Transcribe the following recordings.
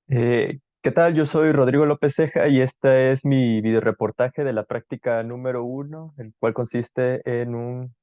¿Qué tal? Yo soy Rodrigo López Ceja y este es mi videoreportaje de la práctica número uno, el cual consiste en un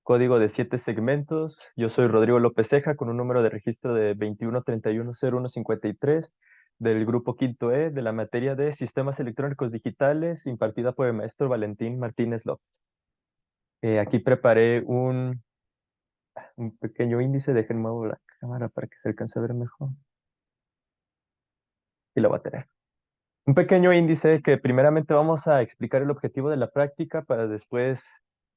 código de 7 segmentos. Yo soy Rodrigo López Ceja con un número de registro de 21310153 del grupo Quinto E de la materia de Sistemas Electrónicos Digitales impartida por el maestro Valentín Martínez López. Aquí preparé un pequeño índice, déjenme mover la cámara para que se alcance a ver mejor y lo voy a tener. Un pequeño índice que primeramente vamos a explicar el objetivo de la práctica para después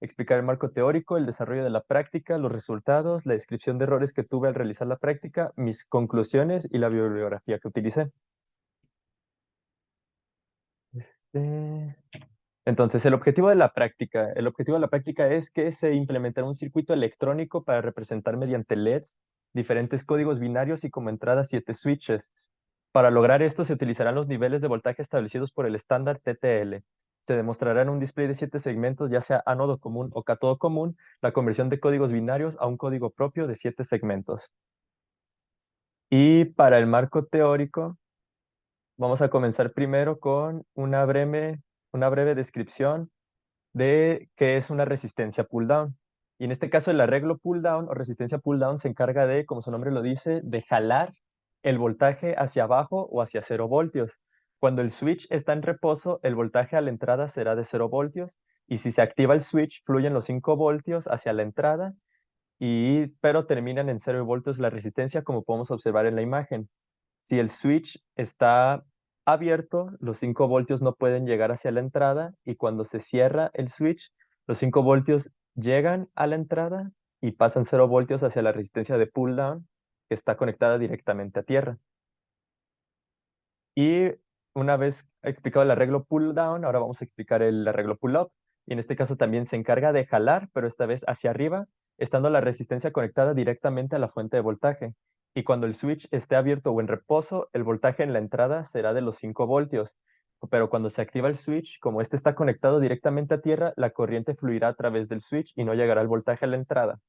explicar el marco teórico, el desarrollo de la práctica, los resultados, la descripción de errores que tuve al realizar la práctica, mis conclusiones y la bibliografía que utilicé. Este... Entonces, el objetivo de la práctica es que se implementará un circuito electrónico para representar mediante LEDs diferentes códigos binarios y como entrada 7 switches. Para lograr esto se utilizarán los niveles de voltaje establecidos por el estándar TTL. Se demostrará en un display de 7 segmentos, ya sea ánodo común o cátodo común, la conversión de códigos binarios a un código propio de 7 segmentos. Y para el marco teórico, vamos a comenzar primero con una breve descripción de qué es una resistencia pull-down. Y en este caso el arreglo pull-down o resistencia pull-down se encarga de, como su nombre lo dice, de jalar el voltaje hacia abajo o hacia 0 voltios. Cuando el switch está en reposo, el voltaje a la entrada será de 0 voltios y si se activa el switch, fluyen los 5 voltios hacia la entrada, pero terminan en 0 voltios la resistencia, como podemos observar en la imagen. Si el switch está abierto, los 5 voltios no pueden llegar hacia la entrada y cuando se cierra el switch, los 5 voltios llegan a la entrada y pasan 0 voltios hacia la resistencia de pull down que está conectada directamente a tierra. Y una vez explicado el arreglo pull down, ahora vamos a explicar el arreglo pull up. Y en este caso también se encarga de jalar, pero esta vez hacia arriba, estando la resistencia conectada directamente a la fuente de voltaje. Y cuando el switch esté abierto o en reposo, el voltaje en la entrada será de los 5 voltios. Pero cuando se activa el switch, como este está conectado directamente a tierra, la corriente fluirá a través del switch y no llegará el voltaje a la entrada.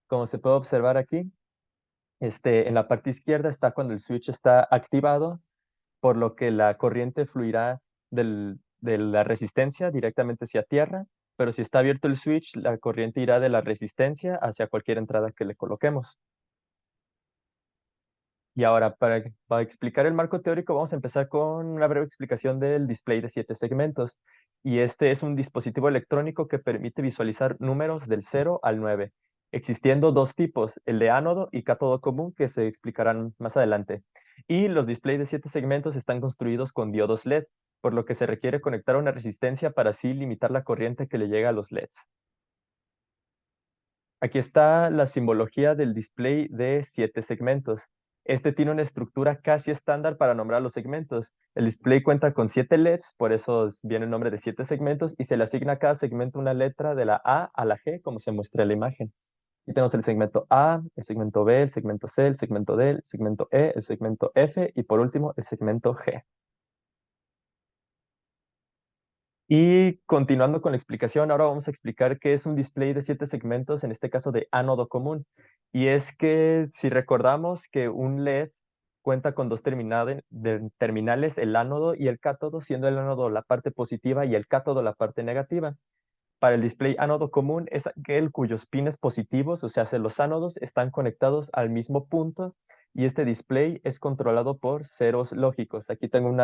Como se puede observar aquí, en la parte izquierda está cuando el switch está activado, por lo que la corriente fluirá de la resistencia directamente hacia tierra, pero si está abierto el switch, la corriente irá de la resistencia hacia cualquier entrada que le coloquemos. Y ahora, para explicar el marco teórico, vamos a empezar con una breve explicación del display de 7 segmentos. Y este es un dispositivo electrónico que permite visualizar números del 0 al 9, existiendo dos tipos, el de ánodo y cátodo común, que se explicarán más adelante. Y los displays de 7 segmentos están construidos con diodos LED, por lo que se requiere conectar una resistencia para así limitar la corriente que le llega a los LEDs. Aquí está la simbología del display de 7 segmentos. Este tiene una estructura casi estándar para nombrar los segmentos. El display cuenta con 7 LEDs, por eso viene el nombre de 7 segmentos, y se le asigna a cada segmento una letra de la A a la G, como se muestra en la imagen. Aquí tenemos el segmento A, el segmento B, el segmento C, el segmento D, el segmento E, el segmento F y por último el segmento G. Y continuando con la explicación, ahora vamos a explicar qué es un display de 7 segmentos, en este caso de ánodo común. Y es que si recordamos que un LED cuenta con dos terminales, el ánodo y el cátodo, siendo el ánodo la parte positiva y el cátodo la parte negativa. Para el display ánodo común es aquel cuyos pines positivos, o sea, los ánodos, están conectados al mismo punto y este display es controlado por ceros lógicos. Aquí tengo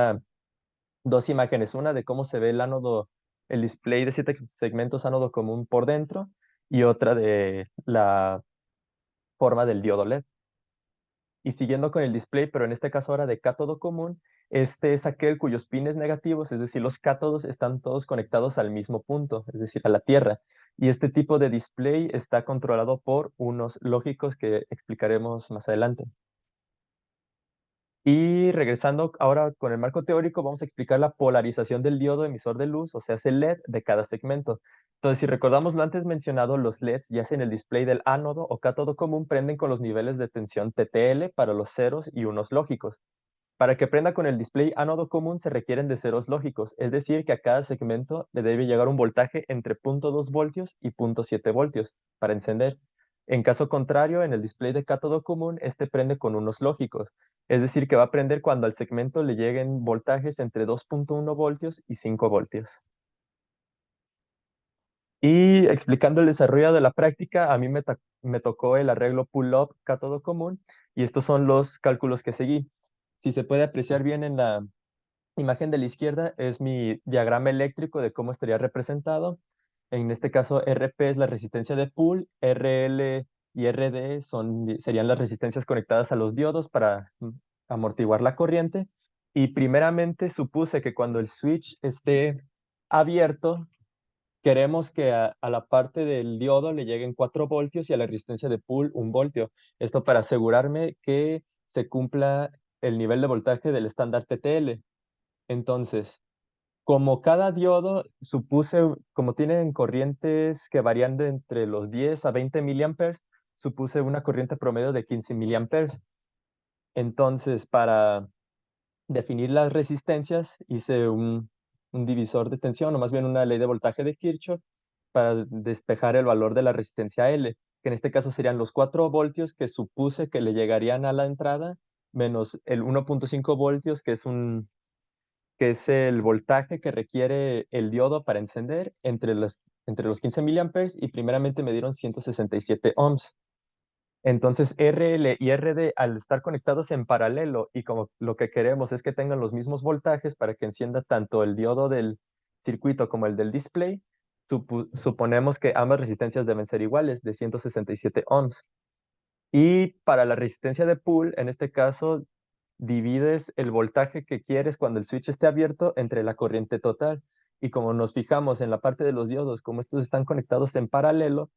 dos imágenes, una de cómo se ve el ánodo, el display de 7 segmentos ánodo común por dentro y otra de la forma del diodo LED. Y siguiendo con el display, pero en este caso ahora de cátodo común, este es aquel cuyos pines negativos, es decir, los cátodos están todos conectados al mismo punto, es decir, a la Tierra. Y este tipo de display está controlado por unos lógicos que explicaremos más adelante. Y regresando ahora con el marco teórico, vamos a explicar la polarización del diodo emisor de luz, o sea, es el LED de cada segmento. Entonces, si recordamos lo antes mencionado, los LEDs, ya sea en el display del ánodo o cátodo común, prenden con los niveles de tensión TTL para los ceros y unos lógicos. Para que prenda con el display ánodo común se requieren de ceros lógicos, es decir, que a cada segmento le debe llegar un voltaje entre 0.2 voltios y 0.7 voltios para encender. En caso contrario, en el display de cátodo común, este prende con unos lógicos. Es decir, que va a prender cuando al segmento le lleguen voltajes entre 2.1 voltios y 5 voltios. Y explicando el desarrollo de la práctica, a mí me tocó el arreglo pull-up cátodo común y estos son los cálculos que seguí. Si se puede apreciar bien en la imagen de la izquierda, es mi diagrama eléctrico de cómo estaría representado. En este caso, RP es la resistencia de pull, RL y RD serían las resistencias conectadas a los diodos para amortiguar la corriente. Y primeramente supuse que cuando el switch esté abierto, queremos que a la parte del diodo le lleguen 4 voltios y a la resistencia de pull 1 voltio. Esto para asegurarme que se cumpla el nivel de voltaje del estándar TTL. Entonces, como cada diodo supuse, como tienen corrientes que varían de entre los 10 a 20 miliamperes, supuse una corriente promedio de 15 miliamperes. Entonces, para definir las resistencias, hice un divisor de tensión, o más bien una ley de voltaje de Kirchhoff, para despejar el valor de la resistencia L, que en este caso serían los 4 voltios que supuse que le llegarían a la entrada, menos el 1.5 voltios, que es el voltaje que requiere el diodo para encender entre los 15 miliamperes, y primeramente me dieron 167 ohms. Entonces, RL y RD, al estar conectados en paralelo y como lo que queremos es que tengan los mismos voltajes para que encienda tanto el diodo del circuito como el del display, suponemos que ambas resistencias deben ser iguales, de 167 ohms. Y para la resistencia de pull, en este caso, divides el voltaje que quieres cuando el switch esté abierto entre la corriente total. Y como nos fijamos en la parte de los diodos, como estos están conectados en paralelo,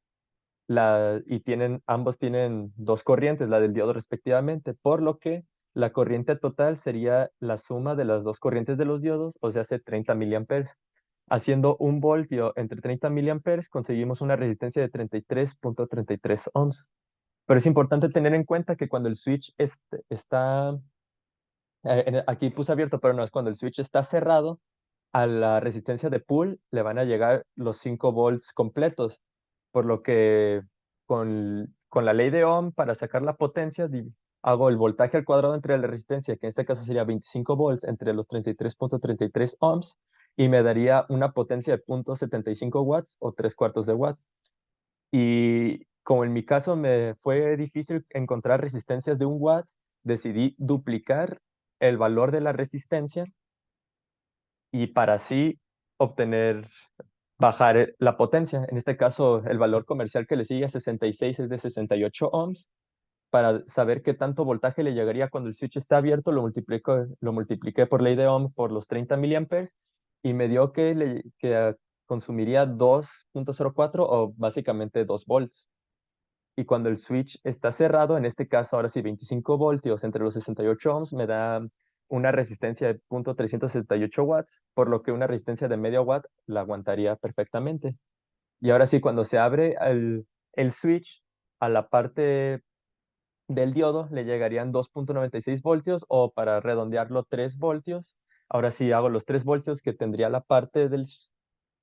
ambos tienen dos corrientes, la del diodo respectivamente, por lo que la corriente total sería la suma de las dos corrientes de los diodos, o sea, hace 30 miliamperes. Haciendo un voltio entre 30 miliamperes, conseguimos una resistencia de 33.33 ohms. Pero es importante tener en cuenta que cuando el switch está, aquí puse abierto, pero no, es cuando el switch está cerrado, a la resistencia de pull le van a llegar los 5 volts completos, por lo que con la ley de Ohm, para sacar la potencia, hago el voltaje al cuadrado entre la resistencia, que en este caso sería 25 volts, entre los 33.33 ohms, y me daría una potencia de 0.75 watts o 3 cuartos de watt. Y como en mi caso me fue difícil encontrar resistencias de 1 watt, decidí duplicar el valor de la resistencia y para así obtener, bajar la potencia. En este caso, el valor comercial que le sigue a 66 es de 68 ohms. Para saber qué tanto voltaje le llegaría cuando el switch está abierto, lo multipliqué por ley de Ohm por los 30 miliamperes y me dio que consumiría 2.04 o básicamente 2 volts. Y cuando el switch está cerrado, en este caso ahora sí 25 voltios entre los 68 ohms, me da una resistencia de 0.368 watts, por lo que una resistencia de medio watt la aguantaría perfectamente. Y ahora sí, cuando se abre el switch, a la parte del diodo le llegarían 2.96 voltios o para redondearlo 3 voltios. Ahora sí hago los 3 voltios que tendría la parte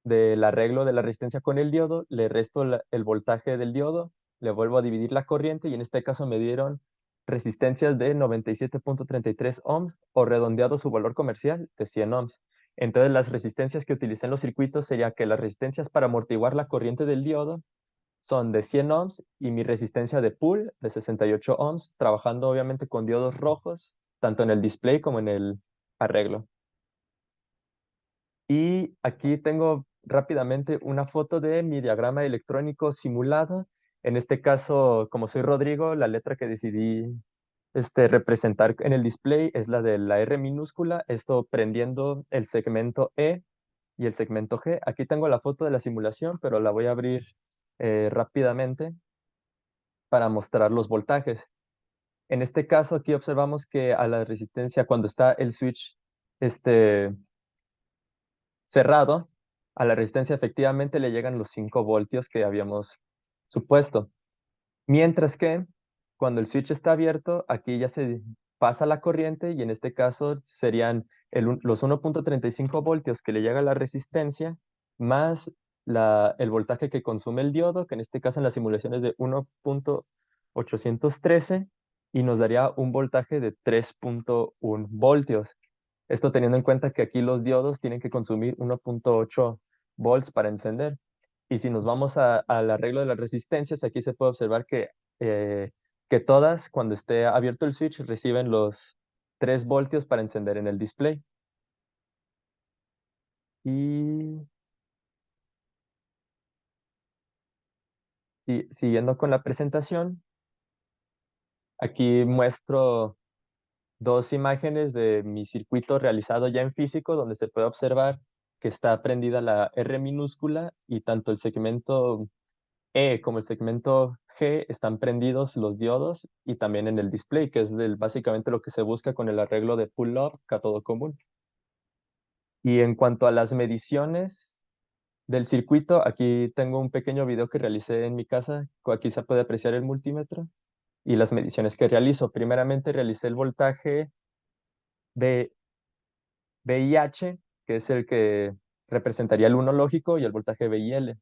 del arreglo de la resistencia con el diodo, le resto el voltaje del diodo, le vuelvo a dividir la corriente y en este caso me dieron resistencias de 97.33 ohms o redondeado su valor comercial de 100 ohms. Entonces las resistencias que utilicé en los circuitos sería que las resistencias para amortiguar la corriente del diodo son de 100 ohms y mi resistencia de pull de 68 ohms, trabajando obviamente con diodos rojos, tanto en el display como en el arreglo. Y aquí tengo rápidamente una foto de mi diagrama electrónico simulado. En este caso, como soy Rodrigo, la letra que decidí representar en el display es la de la R minúscula, esto prendiendo el segmento E y el segmento G. Aquí tengo la foto de la simulación, pero la voy a abrir rápidamente para mostrar los voltajes. En este caso, aquí observamos que a la resistencia, cuando está el switch cerrado, a la resistencia efectivamente le llegan los 5 voltios que habíamos supuesto. Mientras que cuando el switch está abierto, aquí ya se pasa la corriente y en este caso serían los 1.35 voltios que le llega a la resistencia más el voltaje que consume el diodo, que en este caso en la simulación es de 1.813, y nos daría un voltaje de 3.1 voltios. Esto teniendo en cuenta que aquí los diodos tienen que consumir 1.8 volts para encender. Y si nos vamos al arreglo de las resistencias, aquí se puede observar que todas, cuando esté abierto el switch, reciben los 3 voltios para encender en el display. Y siguiendo con la presentación, aquí muestro dos imágenes de mi circuito realizado ya en físico, donde se puede observar que está prendida la R minúscula y tanto el segmento E como el segmento G están prendidos los diodos y también en el display, que es básicamente lo que se busca con el arreglo de pull-up cátodo común. Y en cuanto a las mediciones del circuito, aquí tengo un pequeño video que realicé en mi casa. Aquí se puede apreciar el multímetro y las mediciones que realizo. Primeramente realicé el voltaje de VIH, que es el que representaría el 1 lógico, y el voltaje VIL.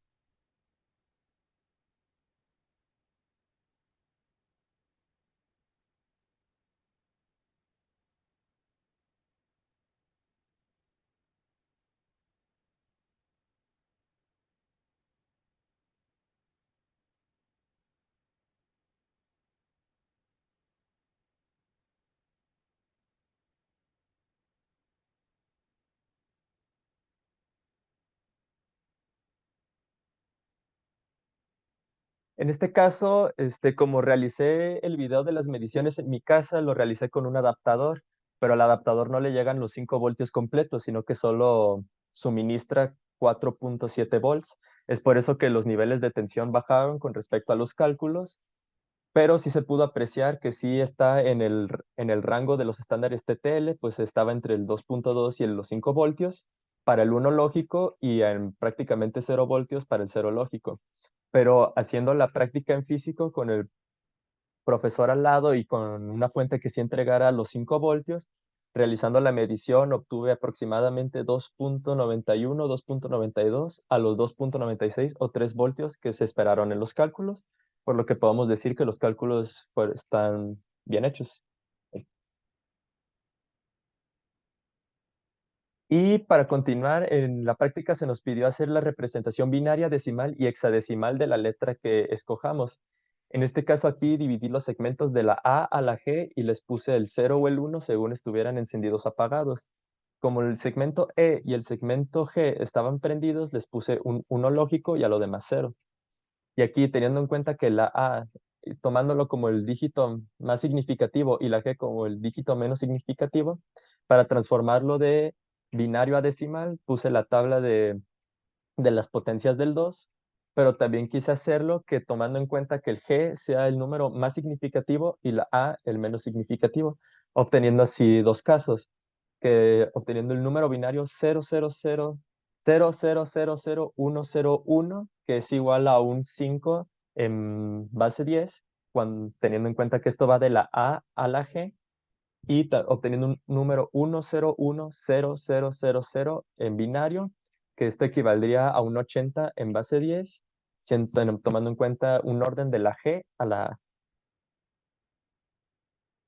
En este caso, como realicé el video de las mediciones en mi casa, lo realicé con un adaptador, pero al adaptador no le llegan los 5 voltios completos, sino que solo suministra 4.7 volts. Es por eso que los niveles de tensión bajaron con respecto a los cálculos, pero sí se pudo apreciar que sí está en el rango de los estándares TTL, pues estaba entre el 2.2 y los 5 voltios para el 1 lógico y en prácticamente 0 voltios para el 0 lógico. Pero haciendo la práctica en físico con el profesor al lado y con una fuente que sí entregara los 5 voltios, realizando la medición obtuve aproximadamente 2.91, 2.92 a los 2.96 o 3 voltios que se esperaron en los cálculos, por lo que podemos decir que los cálculos pues, están bien hechos. Y para continuar, en la práctica se nos pidió hacer la representación binaria, decimal y hexadecimal de la letra que escojamos. En este caso aquí dividí los segmentos de la A a la G y les puse el 0 o el 1 según estuvieran encendidos o apagados. Como el segmento E y el segmento G estaban prendidos, les puse un 1 lógico y a lo demás 0. Y aquí, teniendo en cuenta que la A, tomándolo como el dígito más significativo y la G como el dígito menos significativo, para transformarlo de binario a decimal, puse la tabla de las potencias del 2, pero también quise hacerlo que tomando en cuenta que el G sea el número más significativo y la A el menos significativo, obteniendo así dos casos, que obteniendo el número binario 000000101, que es igual a un 5 en base 10, teniendo en cuenta que esto va de la A a la G, y obteniendo un número 1010000 en binario, que esto equivaldría a un 80 en base 10, tomando en cuenta un orden de la G a la A.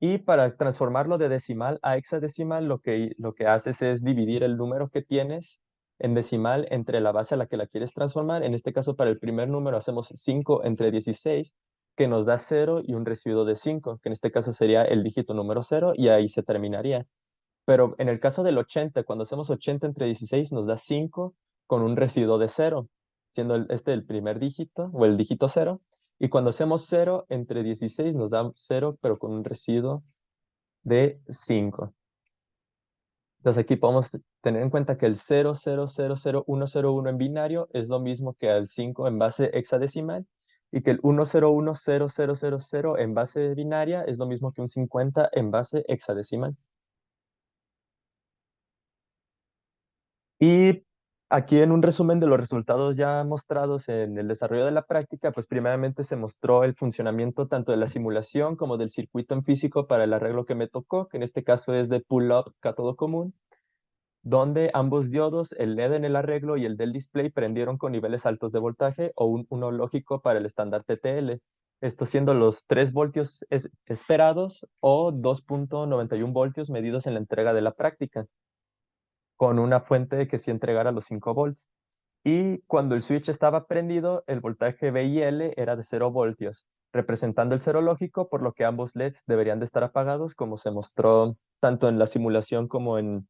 Y para transformarlo de decimal a hexadecimal, lo que haces es dividir el número que tienes en decimal entre la base a la que la quieres transformar. En este caso, para el primer número hacemos 5 entre 16, que nos da 0 y un residuo de 5, que en este caso sería el dígito número 0, y ahí se terminaría. Pero en el caso del 80, cuando hacemos 80 entre 16, nos da 5 con un residuo de 0, siendo este el primer dígito o el dígito 0. Y cuando hacemos 0 entre 16, nos da 0, pero con un residuo de 5. Entonces aquí podemos tener en cuenta que el 0000101 en binario es lo mismo que el 5 en base hexadecimal, y que el 1010000 en base binaria es lo mismo que un 50 en base hexadecimal. Y aquí en un resumen de los resultados ya mostrados en el desarrollo de la práctica, pues primeramente se mostró el funcionamiento tanto de la simulación como del circuito en físico para el arreglo que me tocó, que en este caso es de pull-up cátodo común. donde ambos diodos, el LED en el arreglo y el del display, prendieron con niveles altos de voltaje o uno lógico para el estándar TTL. Esto siendo los 3 voltios esperados o 2.91 voltios medidos en la entrega de la práctica, con una fuente que sí entregara los 5 volts. Y cuando el switch estaba prendido, el voltaje V y L era de 0 voltios, representando el cero lógico, por lo que ambos LEDs deberían de estar apagados, como se mostró tanto en la simulación como en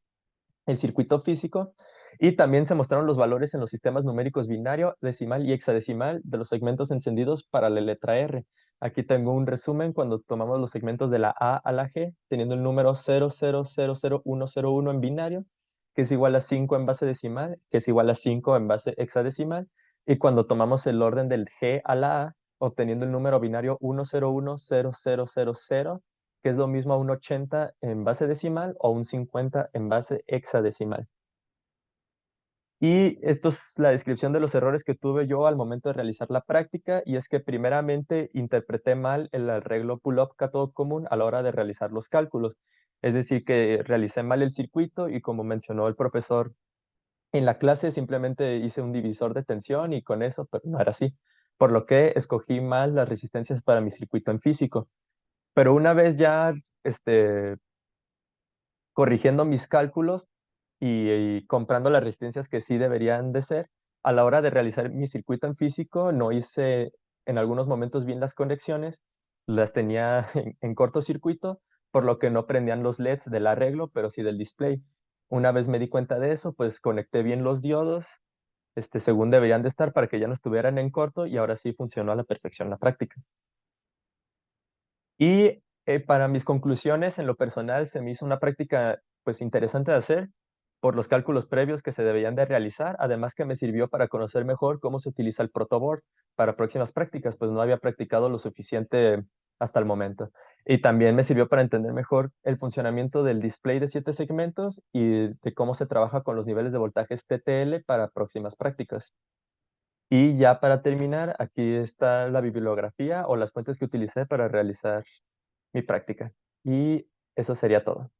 el circuito físico. Y también se mostraron los valores en los sistemas numéricos binario, decimal y hexadecimal de los segmentos encendidos para la letra R. Aquí tengo un resumen cuando tomamos los segmentos de la A a la G, teniendo el número 00000101 en binario, que es igual a 5 en base decimal, que es igual a 5 en base hexadecimal. Y cuando tomamos el orden del G a la A, obteniendo el número binario 1010000, que es lo mismo a un 80 en base decimal o un 50 en base hexadecimal. Y esto es la descripción de los errores que tuve yo al momento de realizar la práctica, y es que primeramente interpreté mal el arreglo pull-up cátodo común a la hora de realizar los cálculos. Es decir, que realicé mal el circuito y, como mencionó el profesor en la clase, simplemente hice un divisor de tensión y con eso, pero no era así. Por lo que escogí mal las resistencias para mi circuito en físico. Pero una vez ya corrigiendo mis cálculos y comprando las resistencias que sí deberían de ser, a la hora de realizar mi circuito en físico, no hice en algunos momentos bien las conexiones, las tenía en cortocircuito, por lo que no prendían los LEDs del arreglo, pero sí del display. Una vez me di cuenta de eso, pues conecté bien los diodos, según deberían de estar para que ya no estuvieran en corto, y ahora sí funcionó a la perfección la práctica. Y para mis conclusiones, en lo personal, se me hizo una práctica pues interesante de hacer por los cálculos previos que se debían de realizar, además que me sirvió para conocer mejor cómo se utiliza el protoboard para próximas prácticas, pues no había practicado lo suficiente hasta el momento. Y también me sirvió para entender mejor el funcionamiento del display de 7 segmentos y de cómo se trabaja con los niveles de voltajes TTL para próximas prácticas. Y ya para terminar, aquí está la bibliografía o las fuentes que utilicé para realizar mi práctica. Y eso sería todo.